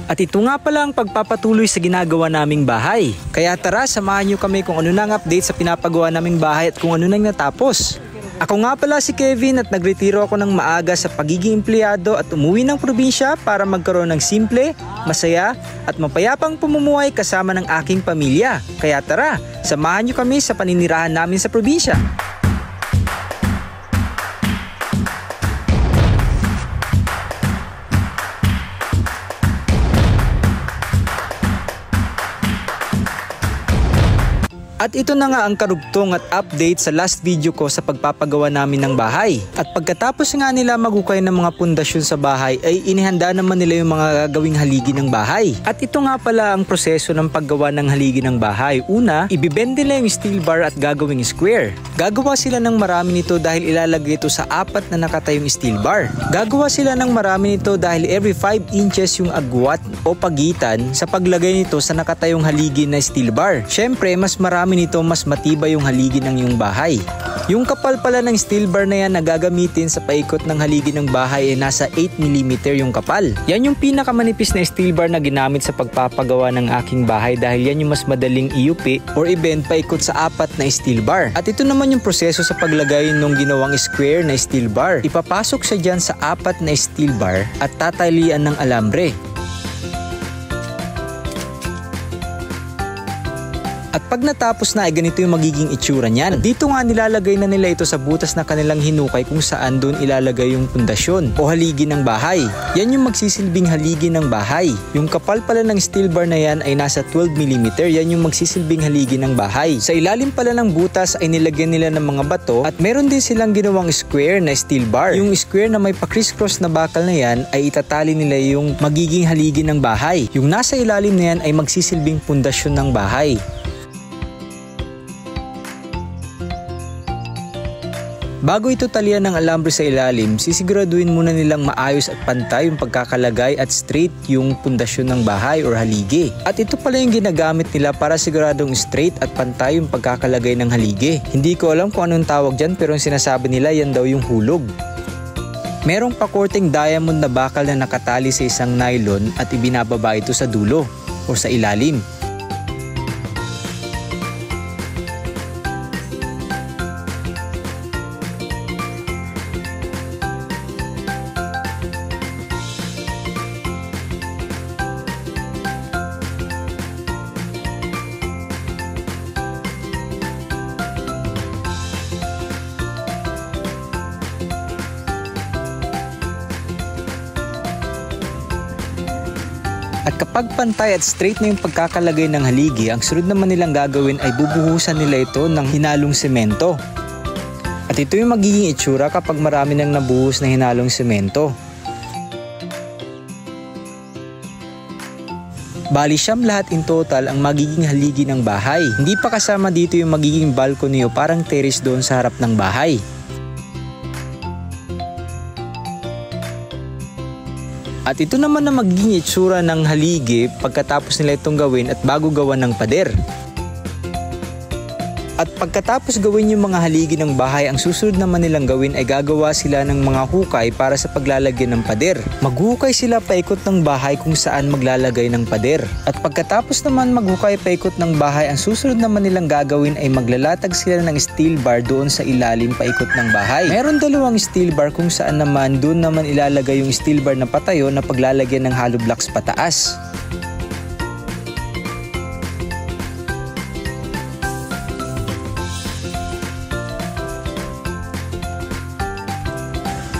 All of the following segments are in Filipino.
At ito nga pala ang pagpapatuloy sa ginagawa naming bahay. Kaya tara, samahan nyo kami kung ano na ang update sa pinapagawa naming bahay at kung ano nang natapos. Ako nga pala si Kevin at nagretiro ako ng maaga sa pagiging empleyado at umuwi ng probinsya para magkaroon ng simple, masaya at mapayapang pamumuhay kasama ng aking pamilya. Kaya tara, samahan nyo kami sa paninirahan namin sa probinsya. At ito na nga ang karugtong at update sa last video ko sa pagpapagawa namin ng bahay. At pagkatapos nga nila maghukay ng mga pundasyon sa bahay ay inihanda naman nila yung mga gagawing haligi ng bahay. At ito nga pala ang proseso ng paggawa ng haligi ng bahay. Una, ibibend nila yung steel bar at gagawing square. Gagawa sila ng marami nito dahil ilalagay ito sa 4 na nakatayong steel bar. Gagawa sila ng marami nito dahil every 5 inches yung agwat o pagitan sa paglagay nito sa nakatayong haligi na steel bar. Syempre, mas marami nito mas matibay yung haligi ng iyong bahay. Yung kapal pala ng steel bar na yan na gagamitin sa paikot ng haligi ng bahay ay nasa 8mm yung kapal. Yan yung pinakamanipis na steel bar na ginamit sa pagpapagawa ng aking bahay dahil yan yung mas madaling iupi or i-bend paikot sa 4 na steel bar. At ito naman yung proseso sa paglagay ng ginawang square na steel bar. Ipapasok siya dyan sa 4 na steel bar at tatalian ng alambre. At pag natapos na ay ganito yung magiging itsura niyan. At dito nga nilalagay na nila ito sa butas na kanilang hinukay kung saan doon ilalagay yung pundasyon o haligi ng bahay. Yan yung magsisilbing haligi ng bahay. Yung kapal pala ng steel bar na yan ay nasa 12mm. Yan yung magsisilbing haligi ng bahay. Sa ilalim pala ng butas ay nilagyan nila ng mga bato at meron din silang ginawang square na steel bar. Yung square na may pa-criss-cross na bakal na yan ay itatali nila yung magiging haligi ng bahay. Yung nasa ilalim na yan ay magsisilbing pundasyon ng bahay. Bago ito talian ng alambre sa ilalim, sisiguraduhin muna nilang maayos at pantay yung pagkakalagay at straight yung pundasyon ng bahay or haligi. At ito pala yung ginagamit nila para siguradong straight at pantay yung pagkakalagay ng haligi. Hindi ko alam kung anong tawag dyan pero yung sinasabi nila yan daw yung hulog. Merong pakorteng diamond na bakal na nakatali sa isang nylon at ibinababa ito sa dulo o sa ilalim. At kapag pantay at straight na yung pagkakalagay ng haligi, ang sunod naman nilang gagawin ay bubuhusan nila ito ng hinalong semento. At ito yung magiging itsura kapag marami nang nabuhos na hinalong semento. Bali siyam lahat in total ang magiging haligi ng bahay. Hindi pa kasama dito yung magiging balcony o parang terrace doon sa harap ng bahay. At ito naman na magiging itsura ng haligi pagkatapos nila itong gawin at bago gawan ng pader. At pagkatapos gawin yung mga haligi ng bahay, ang susunod naman nilang gawin ay gagawa sila ng mga hukay para sa paglalagyan ng pader. Maghukay sila paikot ng bahay kung saan maglalagay ng pader. At pagkatapos naman maghukay paikot ng bahay, ang susunod naman nilang gagawin ay maglalatag sila ng steel bar doon sa ilalim paikot ng bahay. Meron 2 steel bar kung saan naman doon naman ilalagay yung steel bar na patayo na paglalagyan ng hollow blocks pataas.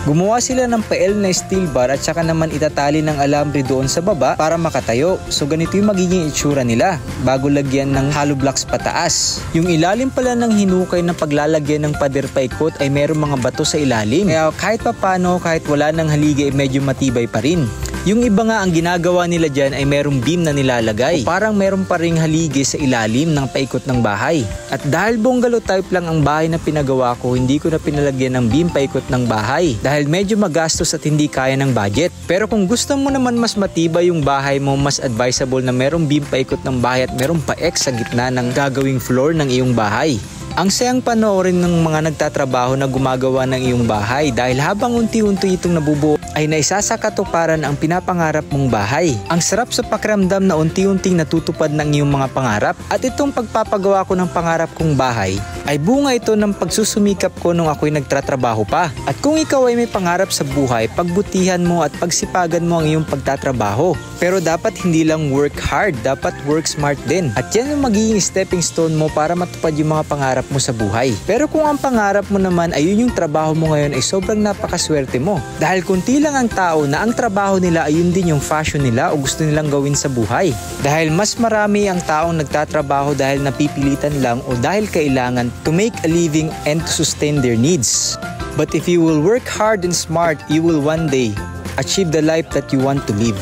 Gumawa sila ng pa-L na steel bar at saka naman itatali ng alambre doon sa baba para makatayo. So ganito yung magiging itsura nila bago lagyan ng hollow blocks pataas. Yung ilalim pala ng hinukay na paglalagyan ng pader paikot ay mayroong mga bato sa ilalim. Kaya kahit papano, kahit wala ng haligi ay medyo matibay pa rin. Yung iba nga ang ginagawa nila dyan ay merong beam na nilalagay. O parang meron pa ring haligi sa ilalim ng paikot ng bahay. At dahil bungalow type lang ang bahay na pinagawa ko, hindi ko na pinalagyan ng beam paikot ng bahay. Dahil medyo magastos at hindi kaya ng budget. Pero kung gusto mo naman mas matibay yung bahay mo, mas advisable na merong beam paikot ng bahay at merong pa-X sa gitna ng gagawing floor ng iyong bahay. Ang sayang panoorin ng mga nagtatrabaho na gumagawa ng iyong bahay dahil habang unti-unti itong nabubuo ay naisa sa katuparan ang pinapangarap mong bahay. Ang sarap sa pakiramdam na unti-unting natutupad ng iyong mga pangarap at itong pagpapagawa ko ng pangarap kong bahay ay bunga ito ng pagsusumikap ko nung ako'y nagtatrabaho pa. At kung ikaw ay may pangarap sa buhay, pagbutihan mo at pagsipagan mo ang iyong pagtatrabaho. Pero dapat hindi lang work hard, dapat work smart din. At yan ang magiging stepping stone mo para matupad yung mga pangarap mo sa buhay. Pero kung ang pangarap mo naman ay yun yung trabaho mo ngayon ay sobrang napakaswerte mo. Dahil kunti lang ang tao na ang trabaho nila ay yun din yung fashion nila o gusto nilang gawin sa buhay. Dahil mas marami ang taong nagtatrabaho dahil napipilitan lang o dahil kailangan to make a living and to sustain their needs. But if you will work hard and smart, you will one day achieve the life that you want to live.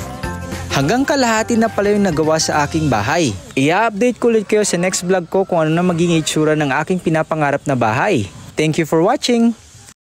Hanggang kalahati na pala yung nagawa sa aking bahay. I-update ko ulit kayo sa next vlog ko kung ano na maging itsura ng aking pinapangarap na bahay. Thank you for watching!